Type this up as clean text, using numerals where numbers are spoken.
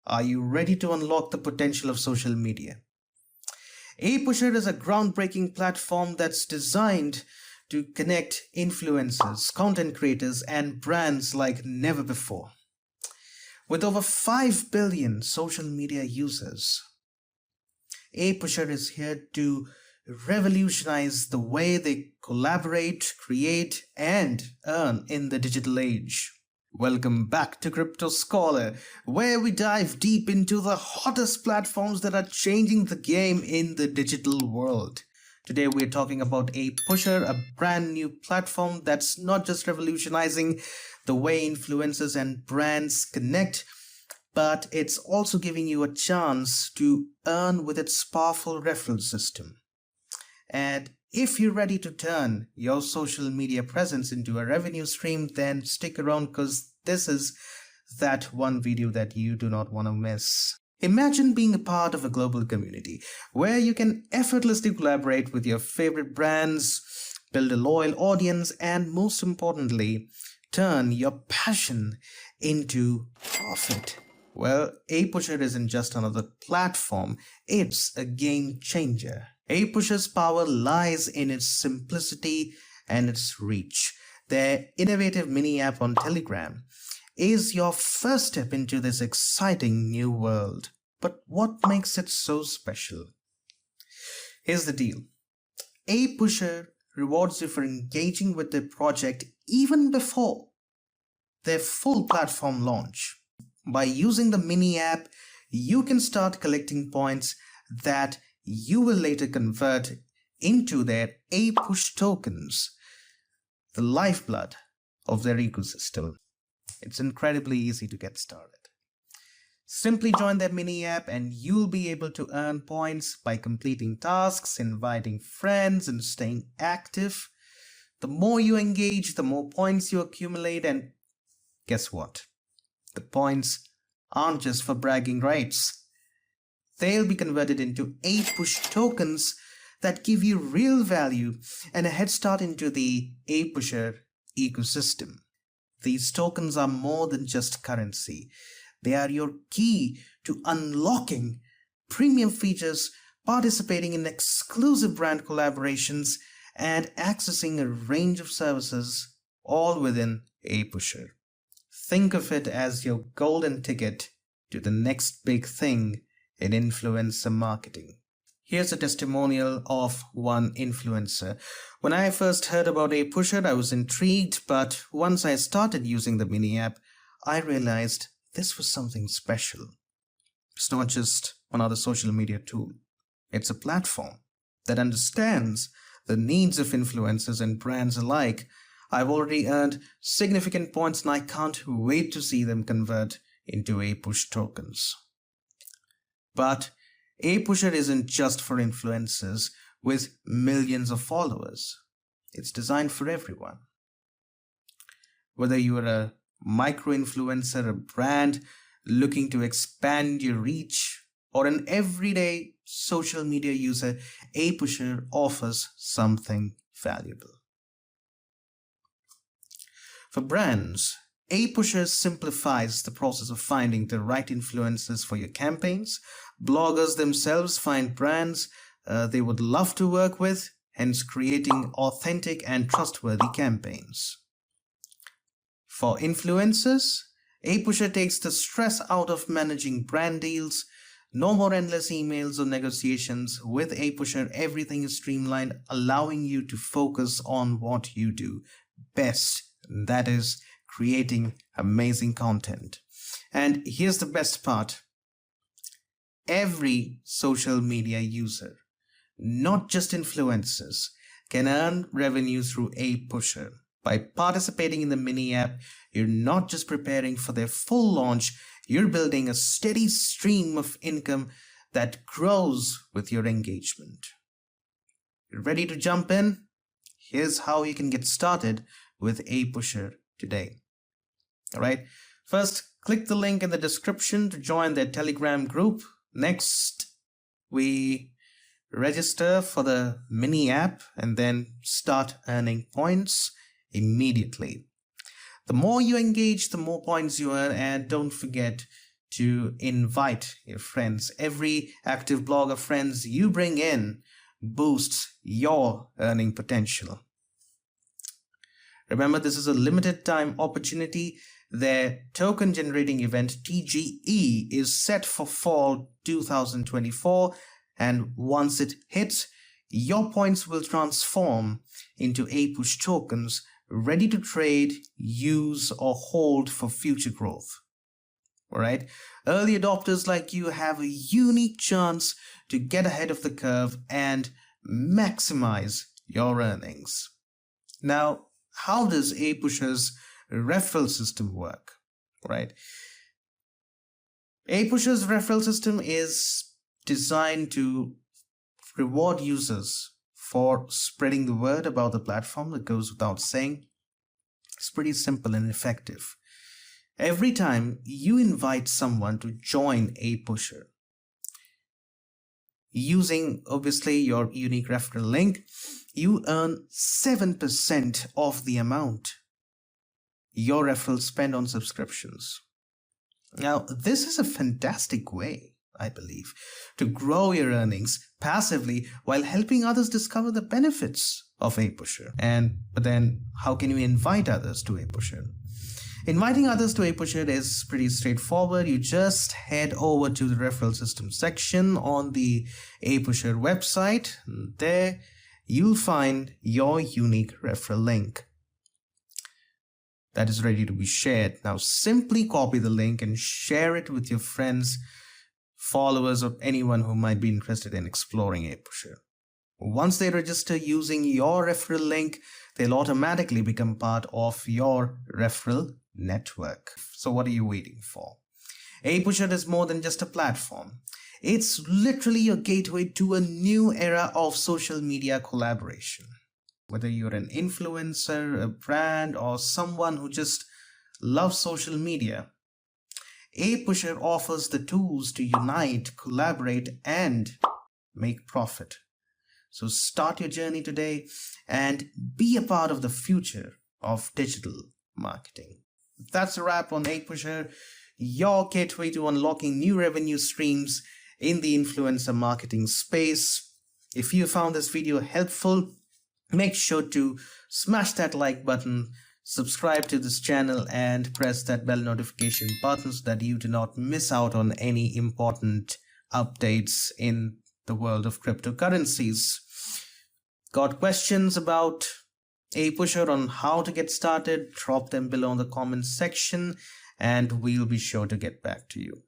Are you ready to unlock the potential of social media? APUSher is a groundbreaking platform that's designed to connect influencers, content creators, and brands like never before. With over 5 billion social media users, APUSher is here to revolutionize the way they collaborate, create, and earn in the digital age. Welcome back to Crypto Scholar, where we dive deep into the hottest platforms that are changing the game in the digital world. Today we're talking about APUSher, a brand new platform that's not just revolutionizing the way influencers and brands connect, but it's also giving you a chance to earn with its powerful referral system. And if you're ready to turn your social media presence into a revenue stream, then stick around because this is that one video that you do not want to miss. Imagine being a part of a global community where you can effortlessly collaborate with your favorite brands, build a loyal audience, and most importantly, turn your passion into profit. Well, APUSher isn't just another platform, it's a game changer. APUSher's power lies in its simplicity and its reach. Their innovative mini app on Telegram is your first step into this exciting new world. But what makes it so special? Here's the deal. APUSher rewards you for engaging with the project even before their full platform launch. By using the mini app, you can start collecting points that you will later convert into their APUSH tokens, the lifeblood of their ecosystem. It's incredibly easy to get started. Simply join their mini app and you'll be able to earn points by completing tasks, inviting friends, and staying active. The more you engage, the more points you accumulate, and guess what? The points aren't just for bragging rights. They'll be converted into APUSH tokens that give you real value and a head start into the APUSher ecosystem. These tokens are more than just currency. They are your key to unlocking premium features, participating in exclusive brand collaborations, and accessing a range of services, all within APUSher. Think of it as your golden ticket to the next big thing in influencer marketing. Here's a testimonial of one influencer. When I first heard about APUSher, I was intrigued, but once I started using the mini app, I realized this was something special. It's not just another social media tool. It's a platform that understands the needs of influencers and brands alike. I've already earned significant points and I can't wait to see them convert into APUSH tokens. But APUSher isn't just for influencers with millions of followers. It's designed for everyone. Whether you are a micro-influencer, a brand looking to expand your reach, or an everyday social media user, APUSher offers something valuable. For brands, APUSher simplifies the process of finding the right influencers for your campaigns. Bloggers themselves find brands they would love to work with, hence creating authentic and trustworthy campaigns. For influencers, APUSher takes the stress out of managing brand deals. No more endless emails or negotiations. With APUSher, everything is streamlined, allowing you to focus on what you do best. That is creating amazing content. And here's the best part. Every social media user, not just influencers, can earn revenue through APUSher. By participating in the mini app, you're not just preparing for their full launch, you're building a steady stream of income that grows with your engagement. You're ready to jump in? Here's how you can get started with APUSher today. Alright, first click the link in the description to join their Telegram group. Next, we register for the mini app and then start earning points immediately. The more you engage, the more points you earn, and don't forget to invite your friends. Every active blogger friends you bring in boosts your earning potential. Remember, this is a limited time opportunity. Their token generating event TGE is set for fall 2024, and once it hits, your points will transform into APUSH tokens ready to trade, use, or hold for future growth. Alright, early adopters like you have a unique chance to get ahead of the curve and maximize your earnings. Now, how does APUSH's referral system work? Right? APUSH's referral system is designed to reward users for spreading the word about the platform. That goes without saying. It's pretty simple and effective. Every time you invite someone to join APUSHer, using obviously your unique referral link, you earn 7% of the amount your referrals spend on subscriptions. Now, this is a fantastic way, I believe, to grow your earnings passively while helping others discover the benefits of APUSHer. But then, how can you invite others to APUSHer? Inviting others to APUSHer is pretty straightforward. You just head over to the referral system section on the APUSHer website. There, you'll find your unique referral link that is ready to be shared. Now, simply copy the link and share it with your friends, followers, or anyone who might be interested in exploring APUSHer. Once they register using your referral link, they'll automatically become part of your referral network. So what are you waiting for? APUSHer is more than just a platform. It's literally a gateway to a new era of social media collaboration. Whether you're an influencer, a brand, or someone who just loves social media, APUSHer offers the tools to unite, collaborate, and make profit. So start your journey today and be a part of the future of digital marketing. That's a wrap on APUSHer, your gateway to unlocking new revenue streams in the influencer marketing space. If you found this video helpful, make sure to smash that like button, subscribe to this channel, and press that bell notification button so that you do not miss out on any important updates in the world of cryptocurrencies. Got questions about APUSHer on how to get started? Drop them below in the comments section and we'll be sure to get back to you.